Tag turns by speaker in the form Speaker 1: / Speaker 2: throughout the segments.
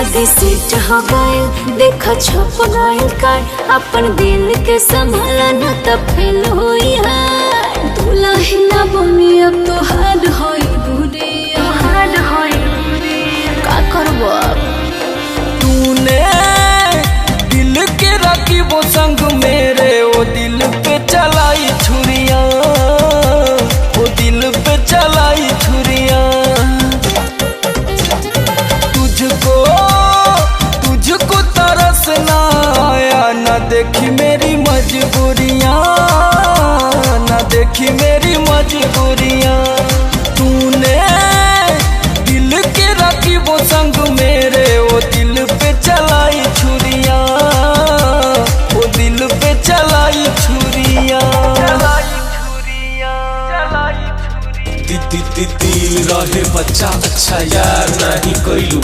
Speaker 1: शादी सेट हो गए देखा छप गए कार अपन दिल के संभाला न तब फेल होई हार दुल्हा ना बनी अब तो हार्ड होई बुढ़िया का करबो अब
Speaker 2: तूने दिल के रखी वो संग मेरे वो दिल पे चलाई छुरिया वो दिल पे चलाई छुरिया तुझको तरस ना आया ना देखी मेरी मजबूरियां ना देखी मेरी मजबूरियां तूने दिल के रखी वो संग मेरे वो दिल पे चलाई छुरिया वो दिल पे चलाई छुरिया
Speaker 3: दिल रहे बच्चा अच्छा यार नहीं कैलू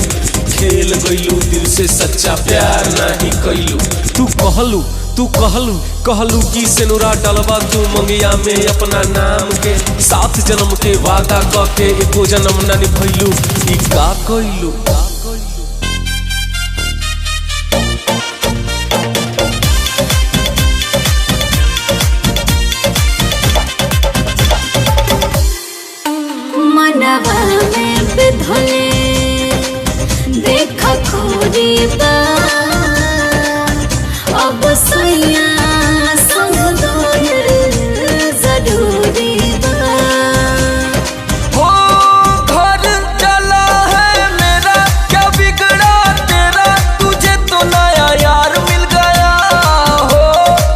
Speaker 3: खेल गईलू दिल से सच्चा प्यार नहीं कैलू तू कहलू कि सेनुरा डलवा तू मंगिया में अपना नाम के 7 जन्म के वादा करके एको जन्म न निभैलू ई का कैलू
Speaker 1: मनवा में बिधले देखा खोरी बा अब सैया संग दोनर जरूरी बा
Speaker 2: हो घर चला है मेरा क्या बिगड़ा तेरा तुझे तो नया यार मिल गया हो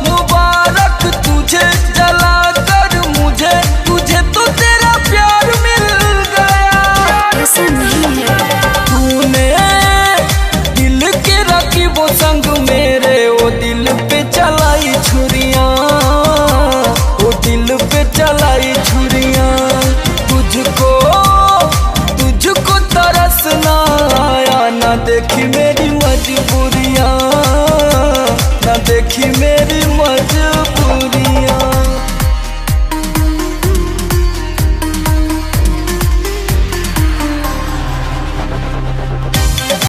Speaker 2: मुबारक तुझे जला कर मुझे तुझे तो तेरा प्यार मिल गया
Speaker 1: ऐसा नहीं है
Speaker 2: तूने दिल के रखी वो संग मेरे वो दिल पे चलाई छुरियां वो दिल पे चलाई छुरियां तुझको तरस ना आया ना देखी मेरी मजबूरियां ना देखी मेरी